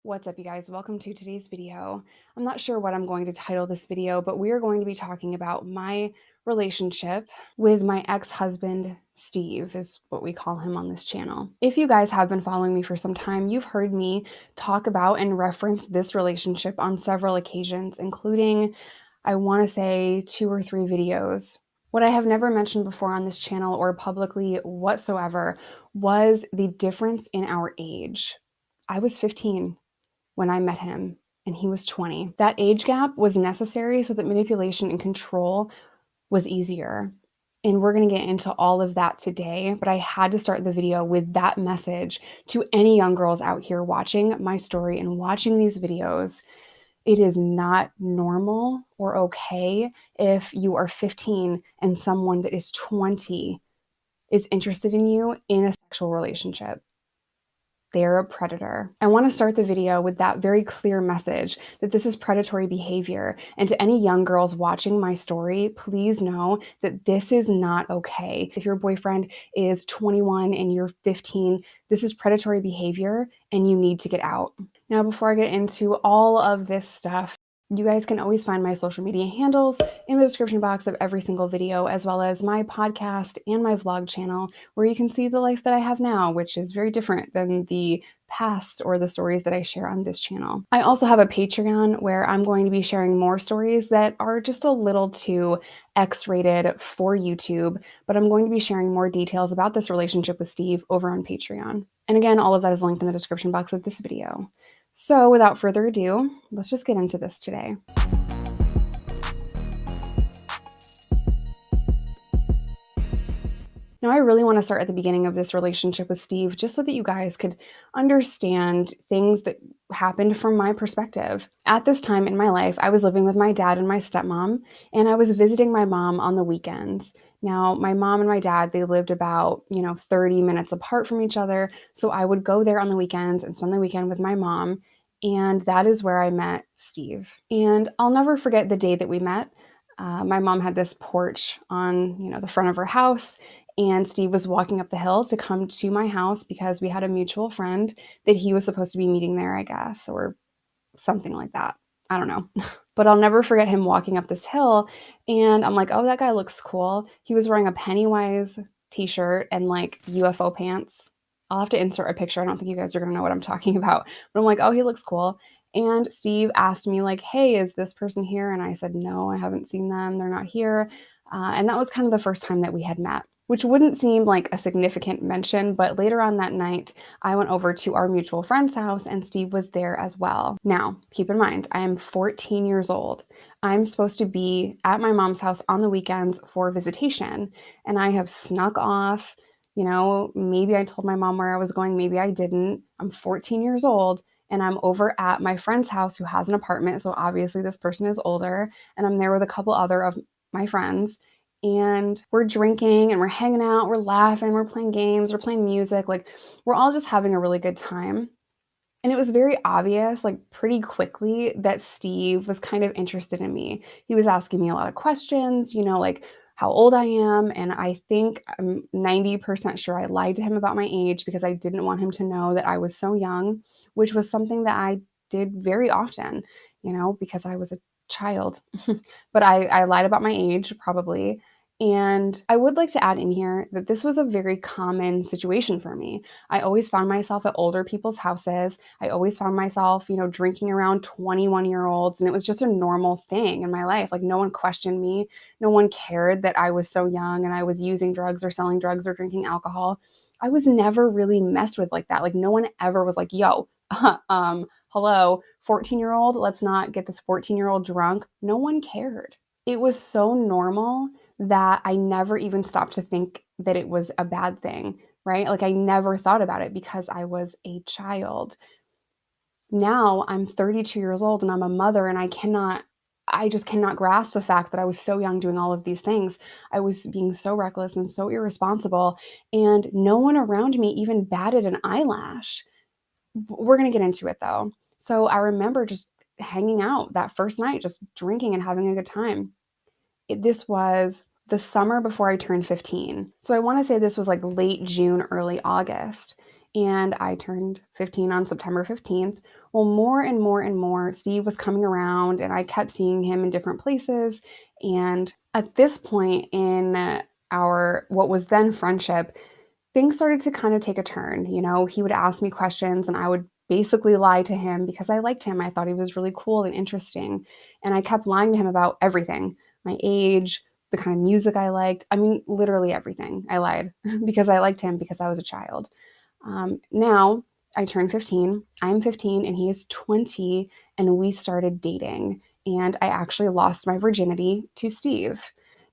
What's up, you guys? Welcome to today's video. I'm not sure what I'm going to title this video, but we are going to be talking about my relationship with my ex-husband, Steve, is what we call him on this channel. If you guys have been following me for some time, you've heard me talk about and reference this relationship on several occasions, including, I want to say, 2 or 3 videos. What I have never mentioned before on this channel or publicly whatsoever was the difference in our age. I was 15 when I met him, and he was 20. That age gap was necessary so that manipulation and control was easier. And we're going to get into all of that today, but I had to start the video with that message to any young girls out here watching my story and watching these videos. It is not normal or okay if you are 15 and someone that is 20 is interested in you in a sexual relationship. They're a predator. I want to start the video with that very clear message that this is predatory behavior. And to any young girls watching my story, please know that this is not okay. If your boyfriend is 21 and you're 15, this is predatory behavior and you need to get out. Now, before I get into all of this stuff, you guys can always find my social media handles in the description box of every single video, as well as my podcast and my vlog channel, where you can see the life that I have now, which is very different than the past or the stories that I share on this channel. I also have a Patreon where I'm going to be sharing more stories that are just a little too X-rated for YouTube, but I'm going to be sharing more details about this relationship with Steve over on Patreon. And again, all of that is linked in the description box of this video. So without further ado, let's just get into this today. Now, I really want to start at the beginning of this relationship with Steve, just so that you guys could understand things that happened from my perspective. At this time in my life, I was living with my dad and my stepmom, and I was visiting my mom on the weekends. Now, my mom and my dad, they lived about, 30 minutes apart from each other. So I would go there on the weekends and spend the weekend with my mom. And that is where I met Steve. And I'll never forget the day that we met. My mom had this porch on, the front of her house, and Steve was walking up the hill to come to my house because we had a mutual friend that he was supposed to be meeting there, I guess, or something like that. I don't know. But I'll never forget him walking up this hill, and I'm like, oh, that guy looks cool. He was wearing a Pennywise t-shirt and like UFO pants. I'll have to insert a picture. I don't think you guys are going to know what I'm talking about. But I'm like, oh, he looks cool. And Steve asked me like, hey, is this person here? And I said, no, I haven't seen them. They're not here. And that was kind of the first time that we had met, which wouldn't seem like a significant mention, but later on that night, I went over to our mutual friend's house and Steve was there as well. Now, keep in mind, I am 14 years old. I'm supposed to be at my mom's house on the weekends for visitation, and I have snuck off. Maybe I told my mom where I was going, maybe I didn't. I'm 14 years old, and I'm over at my friend's house who has an apartment, so obviously this person is older, and I'm there with a couple other of my friends. And we're drinking and we're hanging out, we're laughing, we're playing games, we're playing music. Like, we're all just having a really good time. And it was very obvious, like pretty quickly, that Steve was kind of interested in me. He was asking me a lot of questions, like how old I am. And I think I'm 90% sure I lied to him about my age because I didn't want him to know that I was so young, which was something that I did very often, because I was a child. But I lied about my age, probably. And I would like to add in here that this was a very common situation for me. I always found myself at older people's houses. I always found myself, drinking around 21-year-olds. And it was just a normal thing in my life. Like, no one questioned me. No one cared that I was so young and I was using drugs or selling drugs or drinking alcohol. I was never really messed with like that. Like, no one ever was like, yo, hello, 14-year-old, let's not get this 14-year-old drunk. No one cared. It was so normal that I never even stopped to think that it was a bad thing, right? Like, I never thought about it because I was a child. Now I'm 32 years old and I'm a mother, and I just cannot grasp the fact that I was so young doing all of these things. I was being so reckless and so irresponsible, and no one around me even batted an eyelash. We're going to get into it though. So I remember just hanging out that first night, just drinking and having a good time. This was the summer before I turned 15. So I want to say this was like late June, early August. and I turned 15 on September 15th. Well, more and more and more, Steve was coming around, and I kept seeing him in different places. And at this point in our what was then friendship, things started to kind of take a turn. He would ask me questions, and I would basically lie to him because I liked him. I thought he was really cool and interesting. And I kept lying to him about everything: my age, the kind of music I liked. I mean, literally everything. I lied because I liked him because I was a child. Now I turned 15. I'm 15 and he is 20, and we started dating. And I actually lost my virginity to Steve.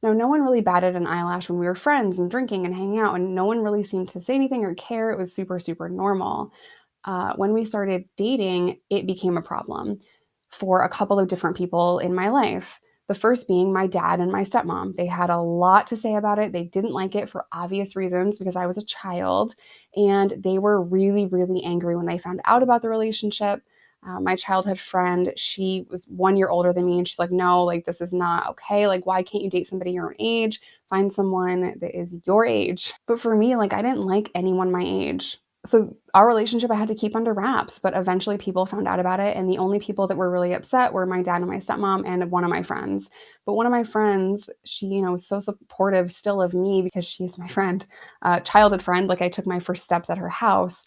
Now, no one really batted an eyelash when we were friends and drinking and hanging out, and no one really seemed to say anything or care. It was super, super normal. When we started dating, it became a problem for a couple of different people in my life. The first being my dad and my stepmom. They had a lot to say about it. They didn't like it for obvious reasons because I was a child, and they were really, really angry when they found out about the relationship. My childhood friend, she was 1 year older than me, and she's like, no, like, this is not okay. Like, why can't you date somebody your own age? Find someone that is your age. But for me, like, I didn't like anyone my age. So our relationship I had to keep under wraps, but eventually people found out about it, and the only people that were really upset were my dad and my stepmom and one of my friends. But one of my friends, she, was so supportive still of me because she's my friend, childhood friend. Like, I took my first steps at her house.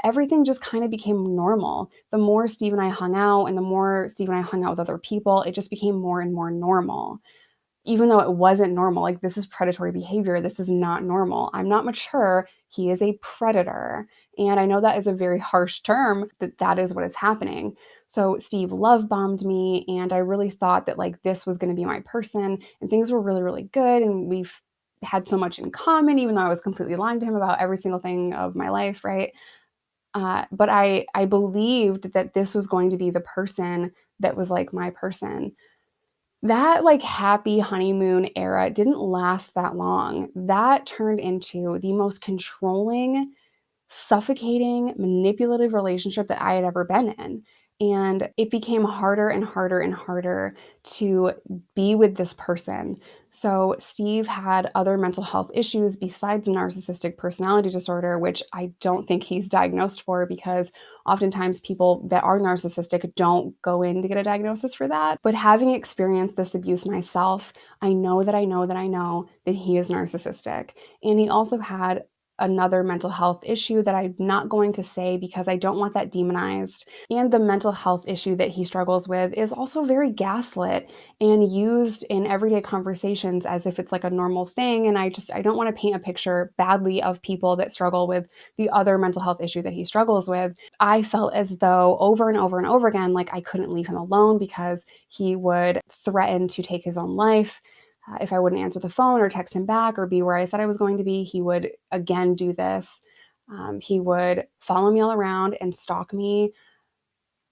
Everything just kind of became normal. The more Steve and I hung out, and the more Steve and I hung out with other people, it just became more and more normal, even though it wasn't normal. Like, this is predatory behavior. This is not normal. I'm not mature. He is a predator. And I know that is a very harsh term, but that is what is happening. So Steve love bombed me, and I really thought that, like, this was going to be my person, and things were really, really good. And we've had so much in common, even though I was completely lying to him about every single thing of my life, right? But I believed that this was going to be the person that was like my person. That, like, happy honeymoon era didn't last that long. That turned into the most controlling, suffocating, manipulative relationship that I had ever been in. And it became harder and harder and harder to be with this person. So, Steve had other mental health issues besides narcissistic personality disorder, which I don't think he's diagnosed for, because oftentimes people that are narcissistic don't go in to get a diagnosis for that. But having experienced this abuse myself, I know that I know that I know that he is narcissistic. And he also had another mental health issue that I'm not going to say because I don't want that demonized. And the mental health issue that he struggles with is also very gaslit and used in everyday conversations as if it's like a normal thing. And I don't want to paint a picture badly of people that struggle with the other mental health issue that he struggles with. I felt as though over and over and over again, like, I couldn't leave him alone because he would threaten to take his own life. If I wouldn't answer the phone or text him back or be where I said I was going to be, he would again do this. He would follow me all around and stalk me.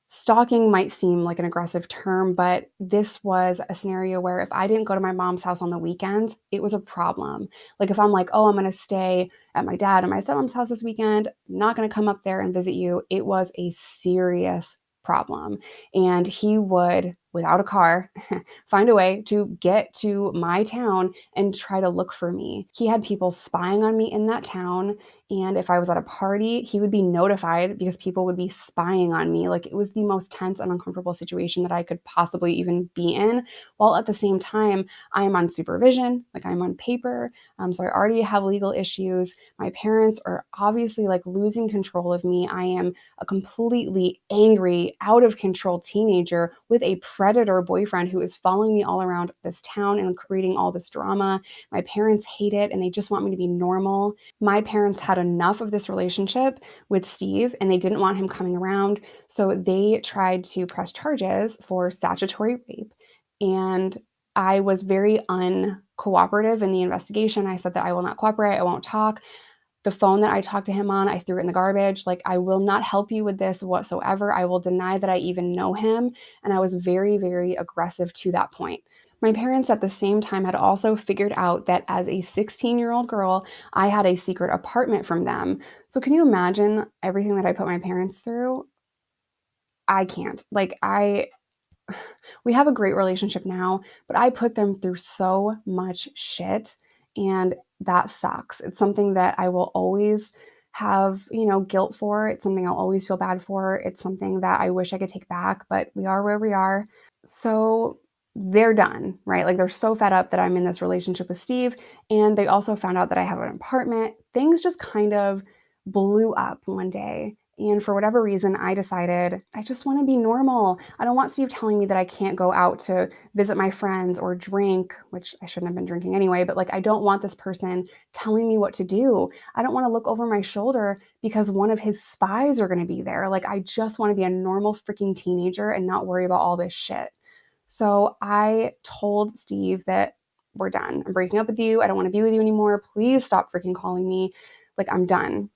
Stalking might seem like an aggressive term, but this was a scenario where if I didn't go to my mom's house on the weekends, it was a problem. Like, if I'm like, oh, I'm going to stay at my dad and my stepmom's house this weekend, I'm not going to come up there and visit you, it was a serious problem. And he would, without a car, find a way to get to my town and try to look for me. He had people spying on me in that town. And if I was at a party, he would be notified because people would be spying on me. Like, it was the most tense and uncomfortable situation that I could possibly even be in. While at the same time, I am on supervision, like, I'm on paper. So I already have legal issues. My parents are obviously, like, losing control of me. I am a completely angry, out of control teenager with a predator boyfriend who is following me all around this town and creating all this drama. My parents hate it and they just want me to be normal. My parents had enough of this relationship with Steve and they didn't want him coming around. So they tried to press charges for statutory rape. And I was very uncooperative in the investigation. I said that I will not cooperate, I won't talk. The phone that I talked to him on, I threw it in the garbage. Like, I will not help you with this whatsoever. I will deny that I even know him. And I was very, very aggressive to that point. My parents at the same time had also figured out that as a 16-year-old girl, I had a secret apartment from them. So can you imagine everything that I put my parents through? I can't. We have a great relationship now, but I put them through so much shit, and that sucks. It's something that I will always have, guilt for. It's something I'll always feel bad for. It's something that I wish I could take back, but we are where we are. So they're done, right? Like they're so fed up that I'm in this relationship with Steve. And they also found out that I have an apartment. Things just kind of blew up one day. And for whatever reason, I decided I just want to be normal. I don't want Steve telling me that I can't go out to visit my friends or drink, which I shouldn't have been drinking anyway, but like I don't want this person telling me what to do. I don't want to look over my shoulder because one of his spies are going to be there. Like I just want to be a normal freaking teenager and not worry about all this shit. So I told Steve that we're done. I'm breaking up with you. I don't want to be with you anymore. Please stop freaking calling me. Like I'm done.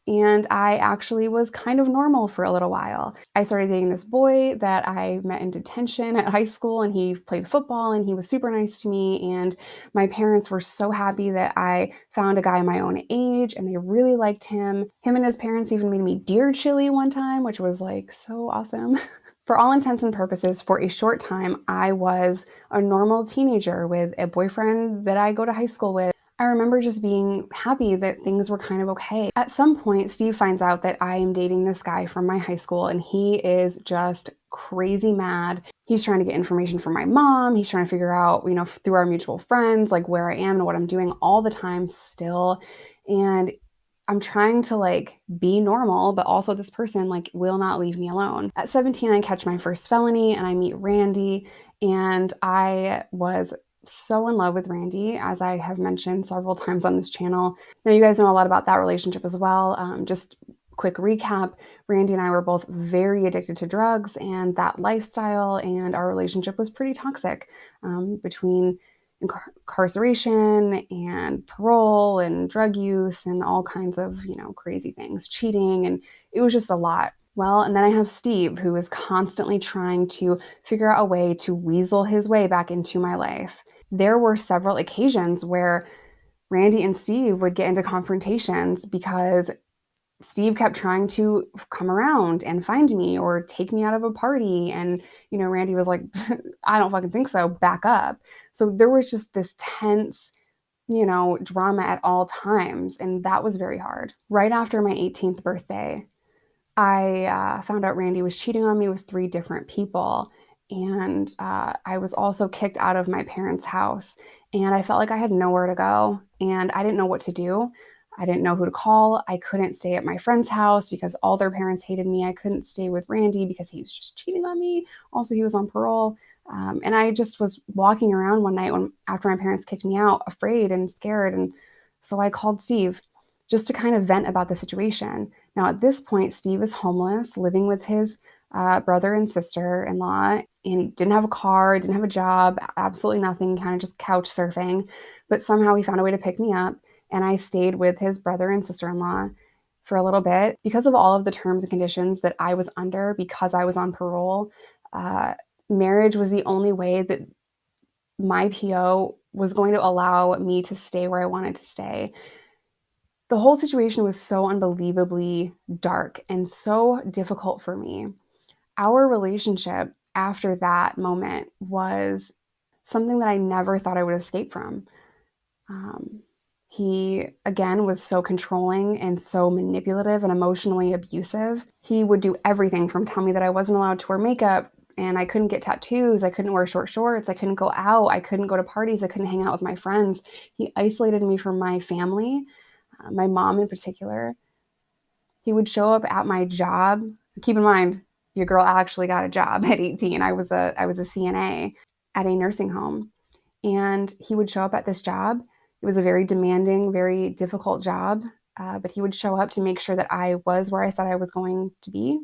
And I actually was kind of normal for a little while. I started dating this boy that I met in detention at high school, and he played football and he was super nice to me. And my parents were so happy that I found a guy my own age and they really liked him. Him and his parents even made me deer chili one time, which was like so awesome. For all intents and purposes, for a short time, I was a normal teenager with a boyfriend that I go to high school with. I remember just being happy that things were kind of okay. At some point, Steve finds out that I am dating this guy from my high school, and he is just crazy mad. He's trying to get information from my mom. He's trying to figure out, through our mutual friends, like where I am and what I'm doing all the time still. And I'm trying to like be normal, but also this person like will not leave me alone. At 17, I catch my first felony and I meet Randy, and I was so in love with Randy, as I have mentioned several times on this channel. Now, you guys know a lot about that relationship as well. Just quick recap, Randy and I were both very addicted to drugs and that lifestyle, and our relationship was pretty toxic between incarceration and parole and drug use and all kinds of, crazy things, cheating, and it was just a lot. Well, and then I have Steve, who is constantly trying to figure out a way to weasel his way back into my life. There were several occasions where Randy and Steve would get into confrontations because Steve kept trying to come around and find me or take me out of a party. And, Randy was like, I don't fucking think so, back up. So there was just this tense, drama at all times. And that was very hard. Right after my 18th birthday, I found out Randy was cheating on me with 3 different people. And I was also kicked out of my parents' house. And I felt like I had nowhere to go. And I didn't know what to do. I didn't know who to call. I couldn't stay at my friend's house because all their parents hated me. I couldn't stay with Randy because he was just cheating on me. Also, he was on parole. And I just was walking around one night after my parents kicked me out, afraid and scared. And so I called Steve just to kind of vent about the situation. Now, at this point, Steve is homeless, living with his brother and sister-in-law, and he didn't have a car, didn't have a job, absolutely nothing, kind of just couch surfing. But somehow he found a way to pick me up, and I stayed with his brother and sister-in-law for a little bit. Because of all of the terms and conditions that I was under because I was on parole, marriage was the only way that my PO was going to allow me to stay where I wanted to stay. The whole situation was so unbelievably dark and so difficult for me. Our relationship after that moment was something that I never thought I would escape from. He, again, was so controlling and so manipulative and emotionally abusive. He would do everything from tell me that I wasn't allowed to wear makeup and I couldn't get tattoos, I couldn't wear short shorts, I couldn't go out, I couldn't go to parties, I couldn't hang out with my friends. He isolated me from my family, my mom in particular. He would show up at my job. Keep in mind, your girl actually got a job at 18. I was a CNA at a nursing home. And he would show up at this job. It was a very demanding, very difficult job, but he would show up to make sure that I was where I said I was going to be,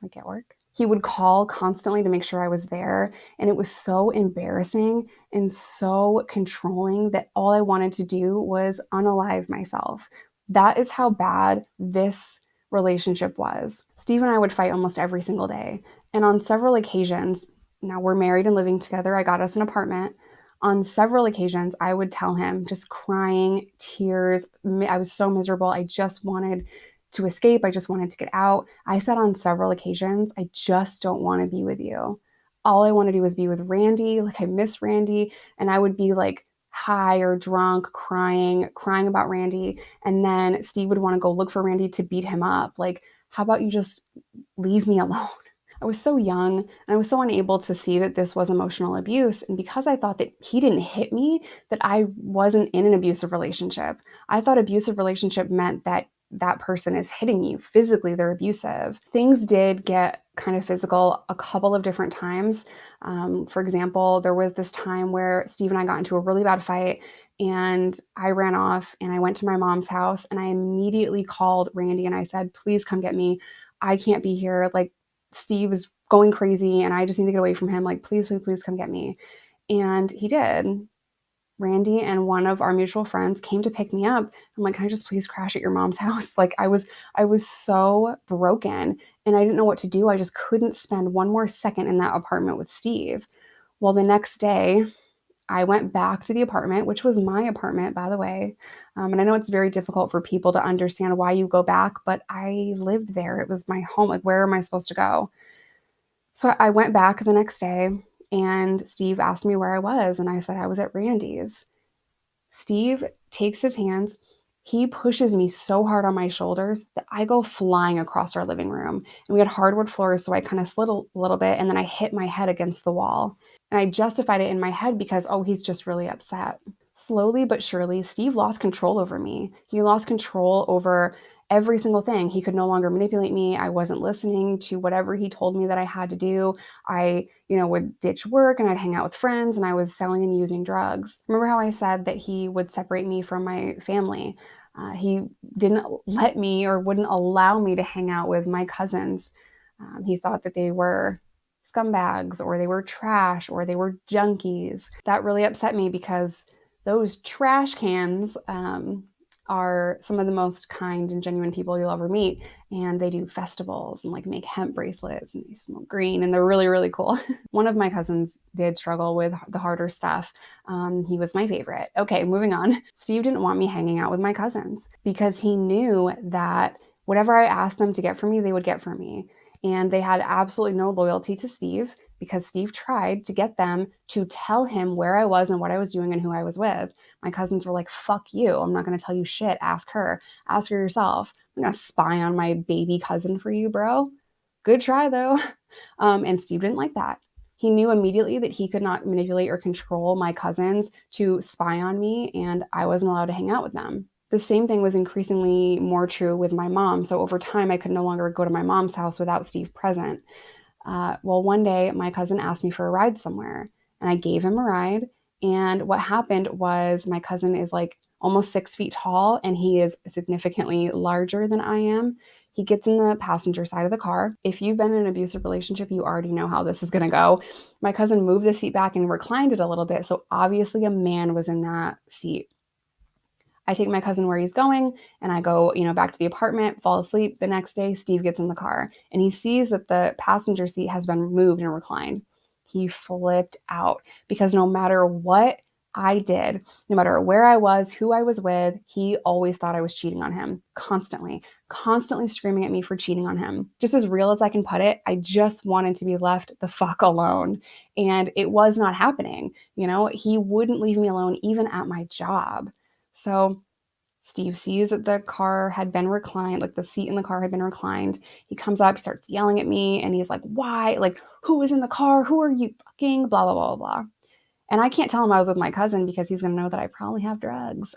like at work. He would call constantly to make sure I was there, and it was so embarrassing and so controlling that all I wanted to do was unalive myself. That is how bad this relationship was. Steve and I would fight almost every single day, and on several occasions, now we're married and living together, I got us an apartment. On several occasions, I would tell him, just crying, tears. I was so miserable. I just wanted to escape. I just wanted to get out. I said on several occasions, I just don't want to be with you. All I want to do is be with Randy. Like, I miss Randy. And I would be like high or drunk, crying about Randy. And then Steve would want to go look for Randy to beat him up. Like, how about you just leave me alone? I was so young and I was so unable to see that this was emotional abuse. And because I thought that he didn't hit me, that I wasn't in an abusive relationship. I thought abusive relationship meant that that person is hitting you physically, they're abusive. Things did get kind of physical a couple of different times. For example, there was this time where Steve and I got into a really bad fight and I ran off and I went to my mom's house and I immediately called Randy and I said, please come get me. I can't be here. Like, Steve is going crazy and I just need to get away from him. Like, please, please, please come get me. And he did. Randy and one of our mutual friends came to pick me up. I'm like, can I just please crash at your mom's house? Like I was so broken and I didn't know what to do. I just couldn't spend one more second in that apartment with Steve. Well, the next day, I went back to the apartment, which was my apartment, by the way. And I know it's very difficult for people to understand why you go back, but I lived there. It was my home. Like, where am I supposed to go? So I went back the next day and Steve asked me where I was. And I said I was at Randy's. Steve takes his hands, he pushes me so hard on my shoulders that I go flying across our living room. And we had hardwood floors, so I kind of slid a little bit and then I hit my head against the wall. And I justified it in my head because, oh, he's just really upset. Slowly but surely, Steve lost control over me. He lost control over every single thing. He could no longer manipulate me. I wasn't listening to whatever he told me that I had to do. I, would ditch work and I'd hang out with friends and I was selling and using drugs. Remember how I said that he would separate me from my family? He didn't let me or wouldn't allow me to hang out with my cousins. He thought that they were scumbags or they were trash or they were junkies. That really upset me because those trash cans are some of the most kind and genuine people you'll ever meet. And they do festivals and like make hemp bracelets and they smoke green and they're really, really cool. One of my cousins did struggle with the harder stuff. He was my favorite. Okay, moving on. Steve didn't want me hanging out with my cousins because he knew that whatever I asked them to get for me, they would get for me. And they had absolutely no loyalty to Steve because Steve tried to get them to tell him where I was and what I was doing and who I was with. My cousins were like, fuck you. I'm not going to tell you shit. Ask her. Ask her yourself. I'm going to spy on my baby cousin for you, bro. Good try, though. And Steve didn't like that. He knew immediately that he could not manipulate or control my cousins to spy on me, and I wasn't allowed to hang out with them. The same thing was increasingly more true with my mom. So over time, I could no longer go to my mom's house without Steve present. Well, one day my cousin asked me for a ride somewhere and I gave him a ride. And what happened was my cousin is like almost 6 feet tall and he is significantly larger than I am. He gets in the passenger side of the car. If you've been in an abusive relationship, you already know how this is going to go. My cousin moved the seat back and reclined it a little bit. So obviously a man was in that seat. I take my cousin where he's going and I go, back to the apartment, fall asleep. The next day, Steve gets in the car and he sees that the passenger seat has been moved and reclined. He flipped out because no matter what I did, no matter where I was, who I was with, he always thought I was cheating on him constantly, constantly screaming at me for cheating on him. Just as real as I can put it, I just wanted to be left the fuck alone. And it was not happening. He wouldn't leave me alone even at my job. So Steve sees that the car had been reclined, like the seat in the car had been reclined. He comes up, he starts yelling at me, and he's like, why? Like, who is in the car? Who are you fucking? Blah, blah, blah, blah. And I can't tell him I was with my cousin because he's going to know that I probably have drugs.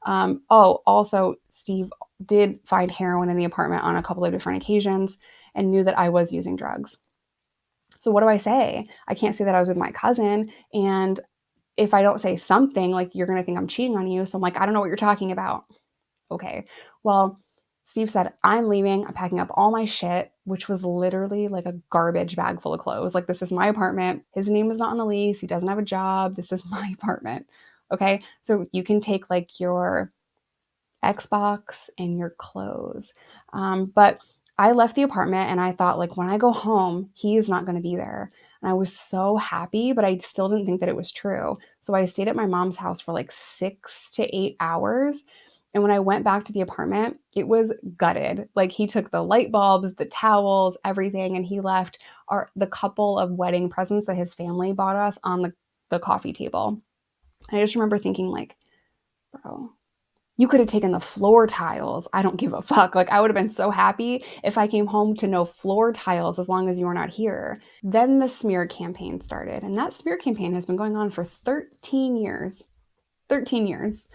Also, Steve did find heroin in the apartment on a couple of different occasions and knew that I was using drugs. So what do I say? I can't say that I was with my cousin. And if I don't say something, like, you're going to think I'm cheating on you. So I'm like, I don't know what you're talking about. Okay. Well, Steve said, I'm leaving. I'm packing up all my shit, which was literally like a garbage bag full of clothes. Like, this is my apartment. His name is not on the lease. He doesn't have a job. This is my apartment. Okay. So you can take like your Xbox and your clothes. But I left the apartment and I thought, like, when I go home, he is not going to be there. And I was so happy, but I still didn't think that it was true. So I stayed at my mom's house for like 6 to 8 hours. And when I went back to the apartment, it was gutted. Like, he took the light bulbs, the towels, everything, and he left the couple of wedding presents that his family bought us on the coffee table. I just remember thinking like, bro, you could have taken the floor tiles. I don't give a fuck. Like, I would have been so happy if I came home to no floor tiles as long as you were not here. Then the smear campaign started, and that smear campaign has been going on for 13 years. 13 years.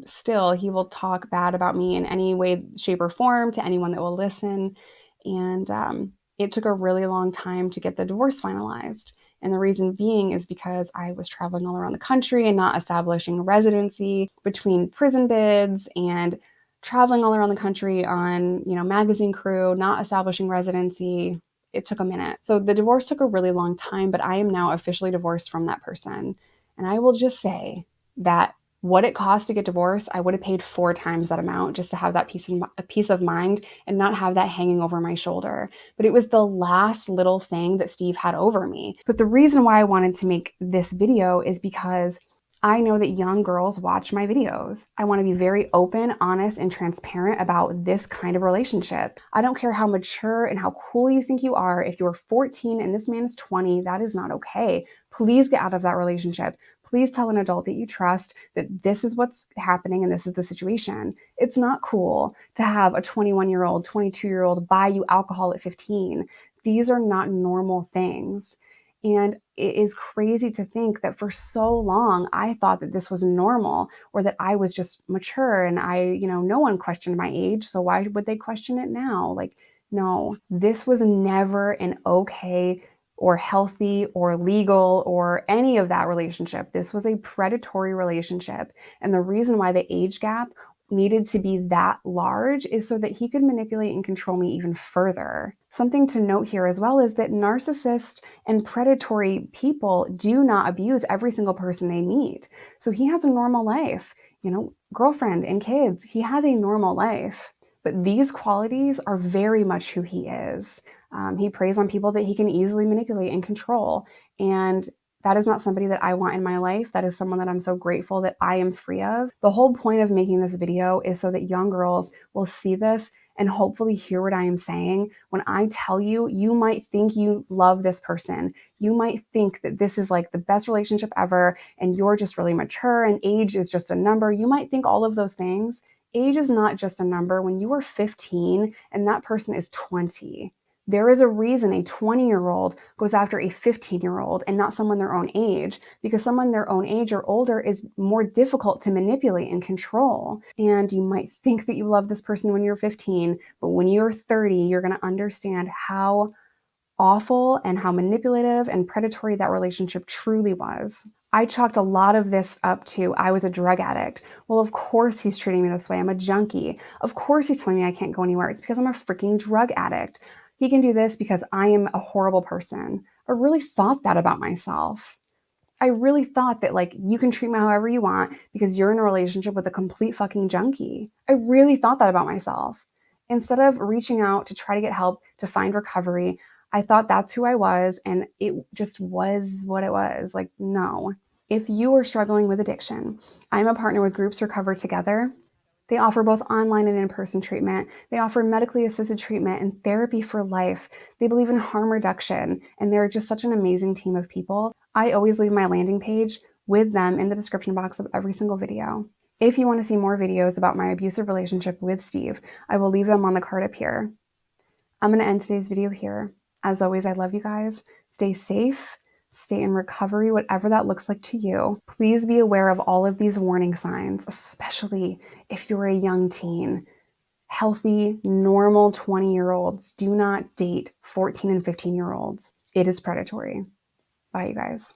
Still, he will talk bad about me in any way, shape, or form to anyone that will listen. And it took a really long time to get the divorce finalized. And the reason being is because I was traveling all around the country and not establishing residency between prison bids and traveling all around the country on, magazine crew, not establishing residency. It took a minute. So the divorce took a really long time, but I am now officially divorced from that person. And I will just say that what it cost to get divorced, I would have paid 4 times that amount just to have that peace of mind and not have that hanging over my shoulder. But it was the last little thing that Steve had over me. But the reason why I wanted to make this video is because I know that young girls watch my videos. I want to be very open, honest, and transparent about this kind of relationship. I don't care how mature and how cool you think you are. If you're 14 and this man is 20, that is not okay. Please get out of that relationship. Please tell an adult that you trust that this is what's happening and this is the situation. It's not cool to have a 21-year-old, 22-year-old buy you alcohol at 15. These are not normal things. And it is crazy to think that for so long, I thought that this was normal or that I was just mature and no one questioned my age. So why would they question it now? Like, no, this was never an okay or healthy or legal or any of that relationship. This was a predatory relationship. And the reason why the age gap needed to be that large is so that he could manipulate and control me even further. Something to note here as well is that narcissists and predatory people do not abuse every single person they meet. So he has a normal life, girlfriend and kids. He has a normal life. But these qualities are very much who he is. He preys on people that he can easily manipulate and control. And that is not somebody that I want in my life. That is someone that I'm so grateful that I am free of. The whole point of making this video is so that young girls will see this and hopefully hear what I am saying. When I tell you, you might think you love this person. You might think that this is like the best relationship ever and you're just really mature and age is just a number. You might think all of those things. Age is not just a number. When you are 15 and that person is 20, there is a reason a 20-year-old goes after a 15-year-old and not someone their own age, because someone their own age or older is more difficult to manipulate and control. And you might think that you love this person when you're 15, but when you're 30, you're going to understand how awful and how manipulative and predatory that relationship truly was. I chalked a lot of this up to I was a drug addict. Well, of course he's treating me this way. I'm a junkie. Of course he's telling me I can't go anywhere. It's because I'm a freaking drug addict. He can do this because I am a horrible person. I really thought that about myself. I really thought that you can treat me however you want because you're in a relationship with a complete fucking junkie. I really thought that about myself. Instead of reaching out to try to get help to find recovery, I thought that's who I was and it just was what it was. No. If you are struggling with addiction, I'm a partner with Groups Recover Together. They offer both online and in-person treatment. They offer medically assisted treatment and therapy for life. They believe in harm reduction, and they're just such an amazing team of people. I always leave my landing page with them in the description box of every single video. If you want to see more videos about my abusive relationship with Steve, I will leave them on the card up here. I'm going to end today's video here. As always, I love you guys. Stay safe. Stay in recovery, whatever that looks like to you. Please be aware of all of these warning signs, especially if you're a young teen. Healthy, normal 20-year-olds do not date 14 and 15-year-olds. It is predatory. Bye, you guys.